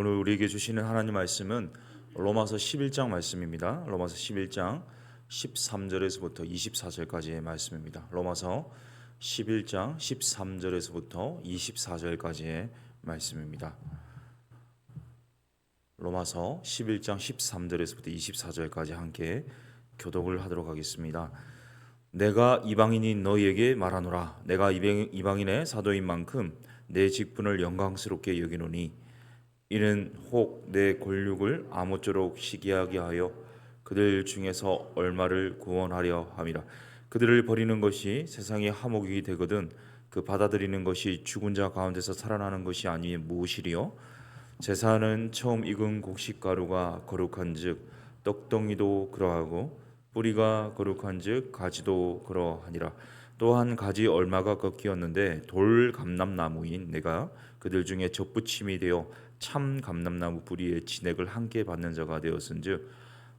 오늘 우리에게 주시는 하나님 말씀은 로마서 11장 말씀입니다. 로마서 11장 13절에서부터 24절까지의 말씀입니다. 로마서 11장 13절에서부터 24절까지의 말씀입니다. 로마서 11장 13절에서부터 24절까지 함께 교독을 하도록 하겠습니다. 내가 이방인인 너희에게 말하노라. 내가 이방인의 사도인 만큼 내 직분을 영광스럽게 여기노니 이는 혹 내 권력을 아무쪼록 시기하게 하여 그들 중에서 얼마를 구원하려 함이라. 그들을 버리는 것이 세상의 화목이 되거든 그 받아들이는 것이 죽은 자 가운데서 살아나는 것이 아니면 무엇이리요? 제사는 처음 익은 곡식가루가 거룩한즉 떡덩이도 그러하고 뿌리가 거룩한즉 가지도 그러하니라. 또한 가지 얼마가 꺾이었는데 돌 감람나무인 내가 그들 중에 접붙임이 되어 참 감람나무 뿌리의 진액을 함께 받는 자가 되었은즉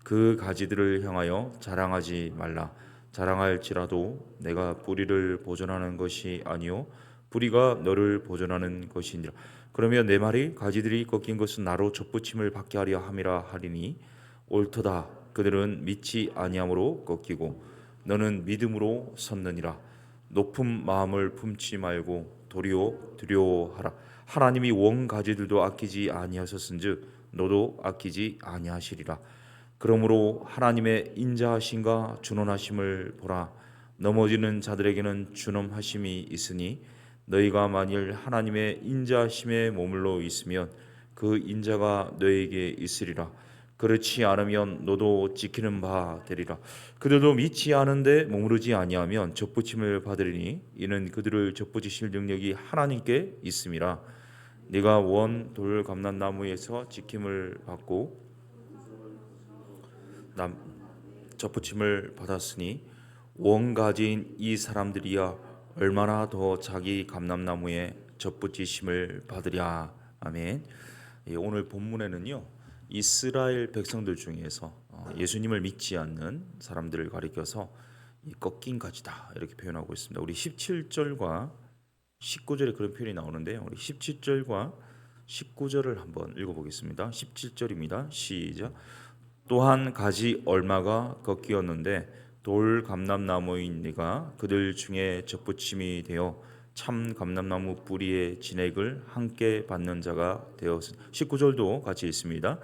그 가지들을 향하여 자랑하지 말라. 자랑할지라도 내가 뿌리를 보존하는 것이 아니요 뿌리가 너를 보존하는 것이니라. 그러면 내 말이 가지들이 꺾인 것은 나로 접붙임을 받게 하려 함이라 하리니 옳도다. 그들은 믿지 아니함으로 꺾이고 너는 믿음으로 섰느니라. 높은 마음을 품지 말고 도리어 두려워하라. 하나님이 원 가지들도 아끼지 아니하셨은즉 너도 아끼지 아니하시리라. 그러므로 하나님의 인자하심과 준원하심을 보라. 넘어지는 자들에게는 준엄하심이 있으니 너희가 만일 하나님의 인자하심에 머물러 있으면 그 인자가 너에게 있으리라. 그렇지 않으면 너도 지키는 바 되리라. 그들도 믿지 않은데 머무르지 아니하면 접붙임을 받으리니 이는 그들을 접붙이실 능력이 하나님께 있음이라. 네가 원 돌 감람나무에서 지킴을 받고 남 접붙임을 받았으니 원 가지인 이 사람들이야 얼마나 더 자기 감람나무에 접붙이심을 받으랴. 아멘. 오늘 본문에는요 이스라엘 백성들 중에서 예수님을 믿지 않는 사람들을 가리켜서 이 꺾인 가지다 이렇게 표현하고 있습니다. 우리 17절과 19절에 그런 표현이 나오는데요. 우리 17절과 19절을 한번 읽어보겠습니다. 17절입니다. 시작. 또한 가지 얼마가 꺾이었는데 돌 감람나무인 네가 그들 중에 접붙임이 되어 참 감람나무 뿌리의 진액을 함께 받는 자가 되었으니 19절도 같이 있습니다.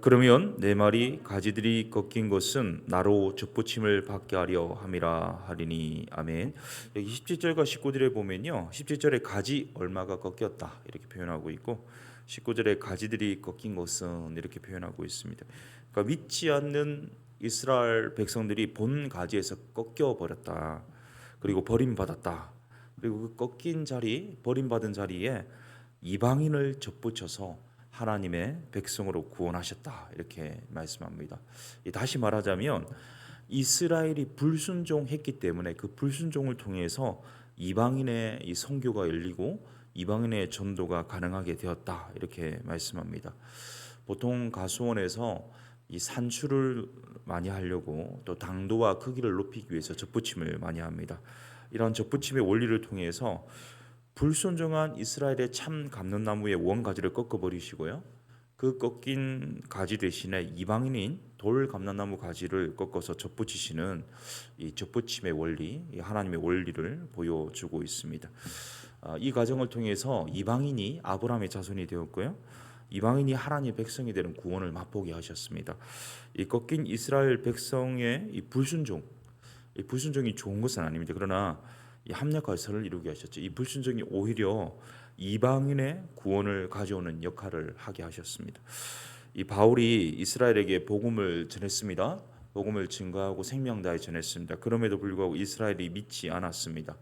그러면 내 말이 가지들이 꺾인 것은 나로 접붙임을 받게 하려 함이라 하리니. 아멘. 여기 17절과 19절에 보면요 17절에 가지 얼마가 꺾였다 이렇게 표현하고 있고 19절에 가지들이 꺾인 것은 이렇게 표현하고 있습니다. 그러니까 믿지 않는 이스라엘 백성들이 본 가지에서 꺾여 버렸다. 그리고 버림받았다. 그리고 그 꺾인 자리, 버림받은 자리에 이방인을 접붙여서 하나님의 백성으로 구원하셨다. 이렇게 말씀합니다. 다시 말하자면 이스라엘이 불순종했기 때문에 그 불순종을 통해서 이방인의 이 선교가 열리고 이방인의 전도가 가능하게 되었다. 이렇게 말씀합니다. 보통 가수원에서 이 산출을 많이 하려고 또 당도와 크기를 높이기 위해서 접붙임을 많이 합니다. 이런 접붙임의 원리를 통해서 불순종한 이스라엘의 참 감람나무의 원 가지를 꺾어버리시고요. 그 꺾인 가지 대신에 이방인인 돌 감람나무 가지를 꺾어서 접붙이시는 이 접붙임의 원리, 이 하나님의 원리를 보여주고 있습니다. 이 과정을 통해서 이방인이 아브라함의 자손이 되었고요. 이방인이 하나님의 백성이 되는 구원을 맛보게 하셨습니다. 이 꺾인 이스라엘 백성의 이 불순종이 좋은 것은 아닙니다. 그러나 이 합력과 선을 이루게 하셨죠. 이 불순종이 오히려 이방인의 구원을 가져오는 역할을 하게 하셨습니다. 이 바울이 이스라엘에게 복음을 전했습니다. 복음을 증거하고 생명 다해 전했습니다. 그럼에도 불구하고 이스라엘이 믿지 않았습니다.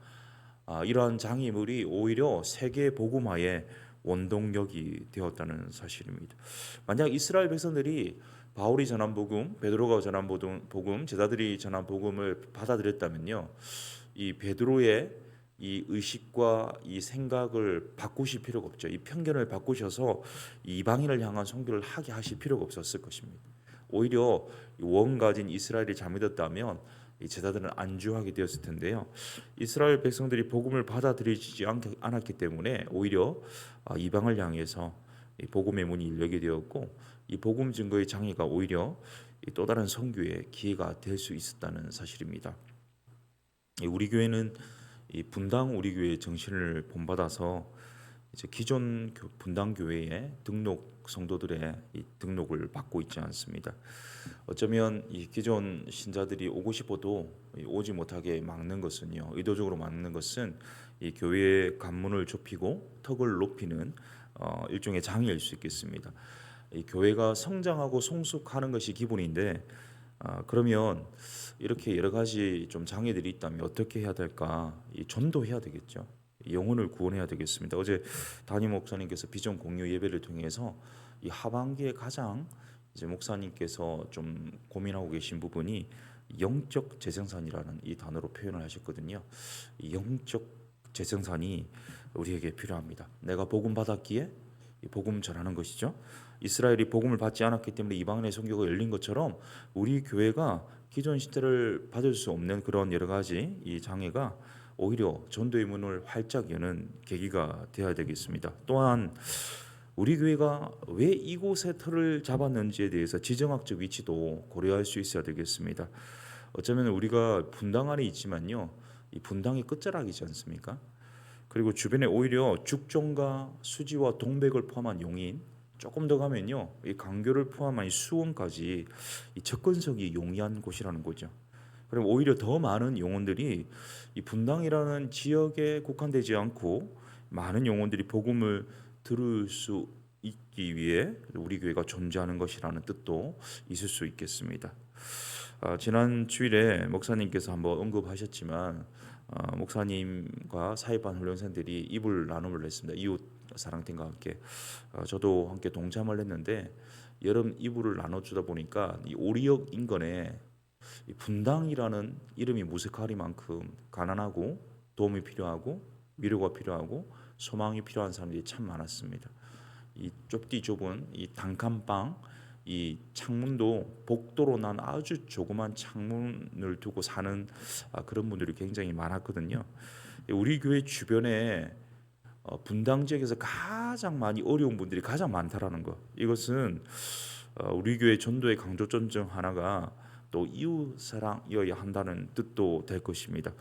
이러한 장애물이 오히려 세계 복음화의 원동력이 되었다는 사실입니다. 만약 이스라엘 백성들이 바울이 전한 복음, 베드로가 전한 복음, 제자들이 전한 복음을 받아들였다면요, 이 베드로의 이 의식과 이 생각을 바꾸실 필요가 없죠. 이 편견을 바꾸셔서 이방인을 향한 선교를 하게 하실 필요가 없었을 것입니다. 오히려 원 가진 이스라엘이 잘 믿었다면 이 제자들은 안주하게 되었을 텐데요. 이스라엘 백성들이 복음을 받아들이지 않았기 때문에 오히려 이방을 향해서 이 복음의 문이 열리게 되었고, 이 복음 증거의 장애가 오히려 또 다른 선교의 기회가 될 수 있었다는 사실입니다. 우리 교회는 이 분당 우리 교회 정신을 본받아서 이제 기존 분당 교회의 등록 성도들의 이 등록을 받고 있지 않습니다. 어쩌면 이 기존 신자들이 오고 싶어도 오지 못하게 막는 것은요, 의도적으로 막는 것은 이 교회의 관문을 좁히고 턱을 높이는 일종의 장애일 수 있겠습니다. 이 교회가 성장하고 성숙하는 것이 기본인데, 그러면 이렇게 여러 가지 좀 장애들이 있다면 어떻게 해야 될까? 이 전도해야 되겠죠. 영혼을 구원해야 되겠습니다. 어제 담임 목사님께서 비전 공유 예배를 통해서 이 하반기에 가장 이제 목사님께서 좀 고민하고 계신 부분이 영적 재생산이라는 이 단어로 표현을 하셨거든요. 이 영적 재생산이 우리에게 필요합니다. 내가 복음 받았기에 이 복음 전하는 것이죠. 이스라엘이 복음을 받지 않았기 때문에 이방인의 선교가 열린 것처럼 우리 교회가 기존 시대를 받을 수 없는 그런 여러 가지 이 장애가 오히려 전도의 문을 활짝 여는 계기가 되어야 되겠습니다. 또한 우리 교회가 왜 이곳에 터를 잡았는지에 대해서 지정학적 위치도 고려할 수 있어야 되겠습니다. 어쩌면 우리가 분당 안에 있지만요, 이 분당이 끝자락이지 않습니까? 그리고 주변에 오히려 죽전과 수지와 동백을 포함한 용인, 조금 더 가면요, 이 강교를 포함한 수원까지 이 접근성이 용이한 곳이라는 거죠. 그럼 오히려 더 많은 영혼들이 이 분당이라는 지역에 국한되지 않고 많은 영혼들이 복음을 들을 수 있기 위해 우리 교회가 존재하는 것이라는 뜻도 있을 수 있겠습니다. 지난 주일에 목사님께서 한번 언급하셨지만 목사님과 사회반 훈련생들이 이불 나눔을 했습니다. 이웃 사랑팀과 함께 저도 함께 동참을 했는데, 여름 이불을 나눠주다 보니까 이 오리역 인근에 이 분당이라는 이름이 무색하리만큼 가난하고 도움이 필요하고 위로가 필요하고 소망이 필요한 사람들이 참 많았습니다. 이 좁디 좁은 이 단칸방, 이 창문도 복도로 난 아주 조그만 창문을 두고 사는 그런 분들이 굉장히 많았거든요. 우리 교회 주변에 분당 지역에서 가장 많이 어려운 분들이 가장 많다라는 것, 이것은 우리 교회 전도의 강조점 중 하나가 또 이웃 사랑이어야 한다는 뜻도 될 것입니다.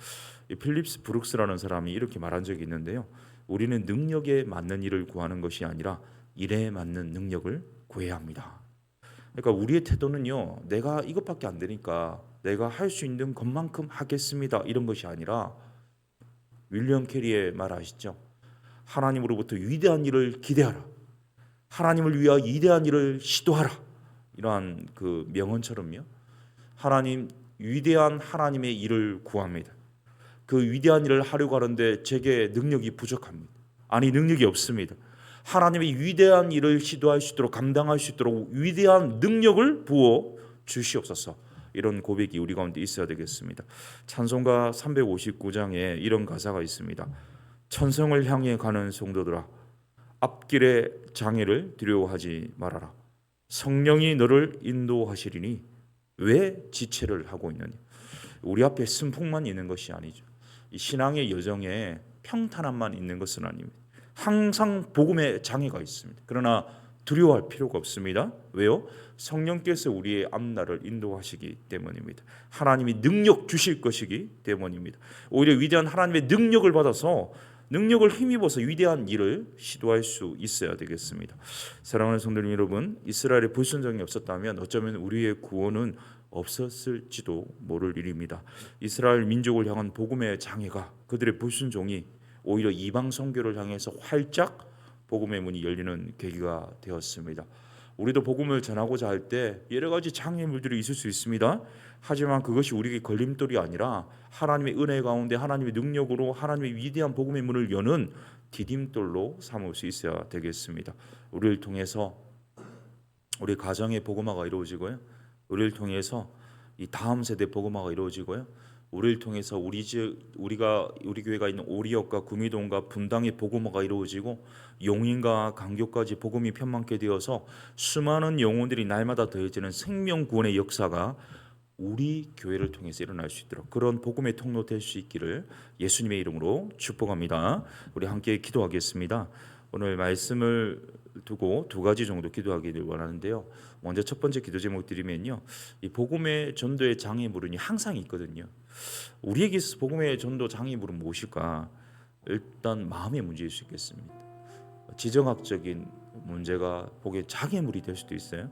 필립스 브룩스라는 사람이 이렇게 말한 적이 있는데요, 우리는 능력에 맞는 일을 구하는 것이 아니라 일에 맞는 능력을 구해야 합니다. 그러니까 우리의 태도는요, 내가 이것밖에 안 되니까 내가 할 수 있는 것만큼 하겠습니다, 이런 것이 아니라 윌리엄 캐리의 말 아시죠? 하나님으로부터 위대한 일을 기대하라, 하나님을 위하여 위대한 일을 시도하라, 이러한 그 명언처럼요, 하나님, 위대한 하나님의 일을 구합니다. 그 위대한 일을 하려고 하는데 제게 능력이 부족합니다. 아니, 능력이 없습니다. 하나님의 위대한 일을 시도할 수 있도록, 감당할 수 있도록 위대한 능력을 부어 주시옵소서. 이런 고백이 우리 가운데 있어야 되겠습니다. 찬송가 359장에 이런 가사가 있습니다. 천성을 향해 가는 성도들아, 앞길에 장애를 두려워하지 말아라. 성령이 너를 인도하시리니 왜 지체를 하고 있느냐. 우리 앞에 승풍만 있는 것이 아니죠. 이 신앙의 여정에 평탄함만 있는 것은 아닙니다. 항상 복음의 장애가 있습니다. 그러나 두려워할 필요가 없습니다. 왜요? 성령께서 우리의 앞날을 인도하시기 때문입니다. 하나님이 능력 주실 것이기 때문입니다. 오히려 위대한 하나님의 능력을 받아서, 능력을 힘입어서 위대한 일을 시도할 수 있어야 되겠습니다. 사랑하는 성도 여러분, 이스라엘의 불순종이 없었다면 어쩌면 우리의 구원은 없었을지도 모를 일입니다. 이스라엘 민족을 향한 복음의 장애가, 그들의 불순종이 오히려 이방 선교를 향해서 활짝 복음의 문이 열리는 계기가 되었습니다. 우리도 복음을 전하고자 할 때 여러 가지 장애물들이 있을 수 있습니다. 하지만 그것이 우리에게 걸림돌이 아니라 하나님의 은혜 가운데 하나님의 능력으로 하나님의 위대한 복음의 문을 여는 디딤돌로 삼을 수 있어야 되겠습니다. 우리를 통해서 우리 가정의 복음화가 이루어지고요, 우리를 통해서 이 다음 세대 복음화가 이루어지고요, 우리를 통해서 우리 교회가 있는 오리역과 구미동과 분당의 복음화가 이루어지고 용인과 강교까지 복음이 편만케 되어서 수많은 영혼들이 날마다 더해지는 생명 구원의 역사가 우리 교회를 통해서 일어날 수 있도록 그런 복음의 통로 될 수 있기를 예수님의 이름으로 축복합니다. 우리 함께 기도하겠습니다. 오늘 말씀을 두고 두 가지 정도 기도하기를 원하는데요. 먼저 첫 번째 기도 제목 드리면요, 이 복음의 전도의 장애물은 항상 있거든요. 우리에게 있어서 복음의 전도 장애물은 무엇일까? 일단 마음의 문제일 수 있겠습니다. 지정학적인 문제가 복의 장애물이 될 수도 있어요.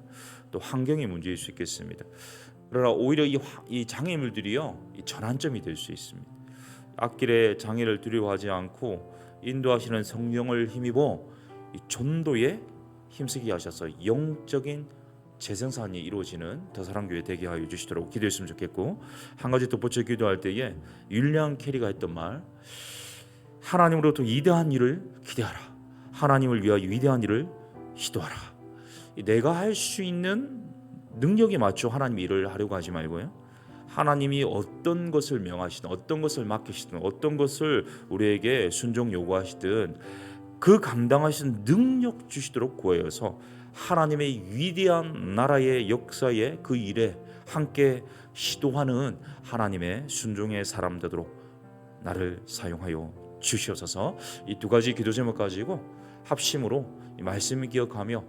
또 환경의 문제일 수 있겠습니다. 그러나 오히려 이 장애물들이요, 이 전환점이 될 수 있습니다. 앞길의 장애를 두려워하지 않고 인도하시는 성령을 힘입어 이 전도에 힘쓰게 하셔서 영적인 재생산이 이루어지는 더사랑교회 되게 하여 주시도록 기도했으면 좋겠고, 한 가지 덧붙여 기도할 때에 윌리엄 캐리가 했던 말, 하나님으로부터 위대한 일을 기대하라. 하나님을 위하여 위대한 일을 시도하라. 내가 할 수 있는 능력에 맞춰 하나님 일을 하려고 하지 말고요, 하나님이 어떤 것을 명하시든 어떤 것을 맡기시든 어떤 것을 우리에게 순종 요구하시든 그 감당하신 능력 주시도록 구하여서 하나님의 위대한 나라의 역사에 그 일에 함께 시도하는 하나님의 순종의 사람 되도록 나를 사용하여 주시옵소서. 이 두 가지 기도 제목 가지고 합심으로 이 말씀을 기억하며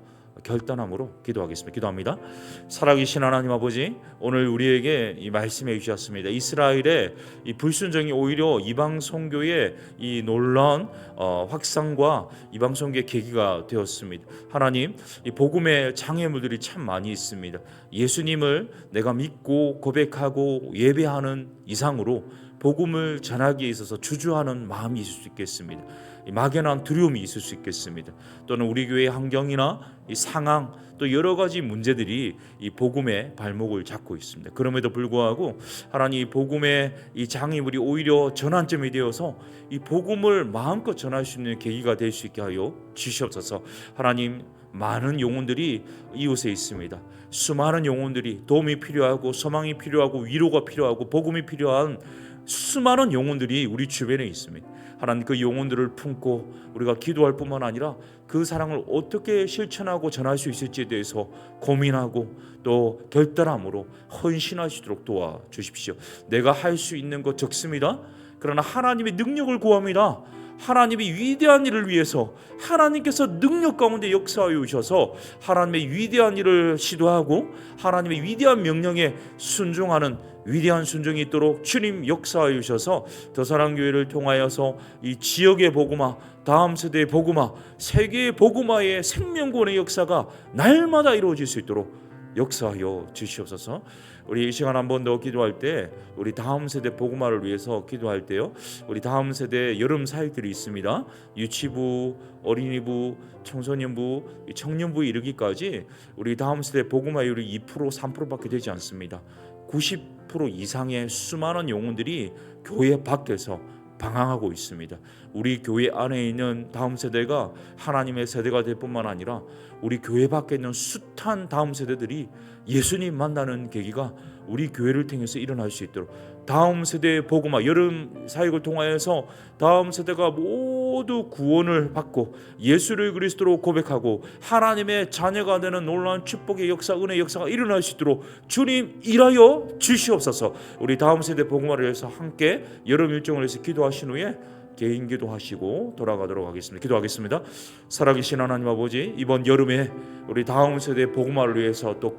결단함으로 기도하겠습니다. 기도합니다. 살아계신 하나님 아버지, 오늘 우리에게 이 말씀해 주셨습니다. 이스라엘의 이 불순종이 오히려 이방 선교의 이 놀라운 확산과 이방 선교의 계기가 되었습니다. 하나님, 이 복음의 장애물들이 참 많이 있습니다. 예수님을 내가 믿고 고백하고 예배하는 이상으로 복음을 전하기에 있어서 주저하는 마음이 있을 수 있겠습니다. 막연한 두려움이 있을 수 있겠습니다. 또는 우리 교회의 환경이나 이 상황, 또 여러 가지 문제들이 이 복음의 발목을 잡고 있습니다. 그럼에도 불구하고 하나님, 복음의 이 장애물이 오히려 전환점이 되어서 이 복음을 마음껏 전할 수 있는 계기가 될 수 있게 하여 주시옵소서. 하나님, 많은 영혼들이 이곳에 있습니다. 수많은 영혼들이 도움이 필요하고 소망이 필요하고 위로가 필요하고 복음이 필요한 수많은 영혼들이 우리 주변에 있습니다. 하나님, 그 영혼들을 품고 우리가 기도할 뿐만 아니라 그 사랑을 어떻게 실천하고 전할 수 있을지에 대해서 고민하고 또 결단함으로 헌신하시도록 도와주십시오. 내가 할 수 있는 것 적습니다. 그러나 하나님의 능력을 구합니다. 하나님이 위대한 일을 위해서 하나님께서 능력 가운데 역사하여 오셔서 하나님의 위대한 일을 시도하고 하나님의 위대한 명령에 순종하는 위대한 순종이 있도록 주님 역사하여 주셔서 더사랑교회를 통하여서 이 지역의 복음화, 다음 세대의 복음화, 세계의 복음화의 생명권의 역사가 날마다 이루어질 수 있도록 역사하여 주시옵소서. 우리 이 시간 한 번 더 기도할 때 우리 다음 세대 복음화를 위해서 기도할 때요, 우리 다음 세대 여름 사역들이 있습니다. 유치부, 어린이부, 청소년부, 청년부에 이르기까지 우리 다음 세대 복음화율이 2%, 3%밖에 되지 않습니다. 90% 이상의 수많은 영혼들이 교회 밖에서 방황하고 있습니다. 우리 교회 안에 있는 다음 세대가 하나님의 세대가 될 뿐만 아니라 우리 교회 밖에 있는 숱한 다음 세대들이 예수님 만나는 계기가 우리 교회를 통해서 일어날 수 있도록 다음 세대의 복음화 여름 사역을 통하여서 다음 세대가 모두 구원을 받고 예수를 그리스도로 고백하고 하나님의 자녀가 되는 놀라운 축복의 역사, 은혜의 역사가 일어날 수 있도록 주님 일하여 주시옵소서. 우리 다음 세대 복음화를 위해서 함께 여름 일정을 해서 기도하신 후에 개인 기도하시고 돌아가도록 하겠습니다. 기도하겠습니다. 살아계신 하나님 아버지, 이번 여름에 우리 다음 세대 복음화를 위해서 또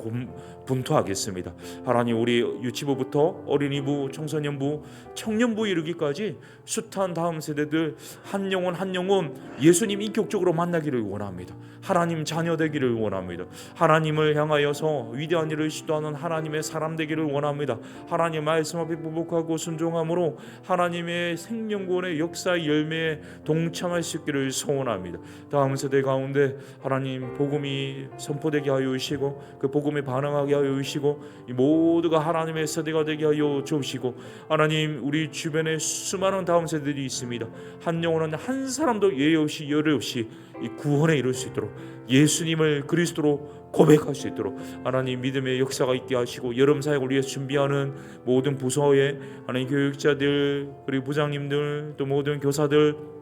분투하겠습니다. 하나님, 우리 유치부부터 어린이부, 청소년부, 청년부 이르기까지 숱한 다음 세대들 한 영혼 한 영혼 예수님 인격적으로 만나기를 원합니다. 하나님 자녀 되기를 원합니다. 하나님을 향하여서 위대한 일을 시도하는 하나님의 사람 되기를 원합니다. 하나님 말씀 앞에 부복하고 순종함으로 하나님의 생명권의 역사의 열매에 동참할 수 있기를 소원합니다. 다음 세대 가운데 하나님 복음이 선포되게 하여 주시고 그 복음에 반응하게 하여 주시고 이 모두가 하나님의 세대가 되게 하여 주시고, 하나님 우리 주변에 수많은 다음 세대들이 있습니다. 한 영혼은 한 사람도 예외 없이 열애 없이 이 구원에 이룰 수 있도록 예수님을 그리스도로 고백할 수 있도록 하나님 믿음의 역사가 있게 하시고, 여름 사역을 위해서 준비하는 모든 부서의 하나님 교육자들, 그리고 부장님들, 또 모든 교사들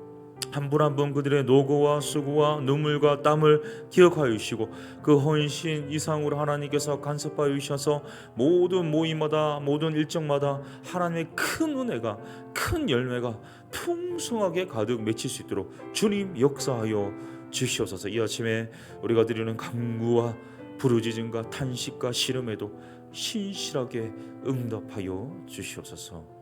한 분 한 분 그들의 노고와 수고와 눈물과 땀을 기억하여 주시고 그 헌신 이상으로 하나님께서 간섭하여 주셔서 모든 모임마다 모든 일정마다 하나님의 큰 은혜가, 큰 열매가 풍성하게 가득 맺힐 수 있도록 주님 역사하여 주시옵소서. 이 아침에 우리가 드리는 간구와 부르짖음과 탄식과 시름에도 신실하게 응답하여 주시옵소서.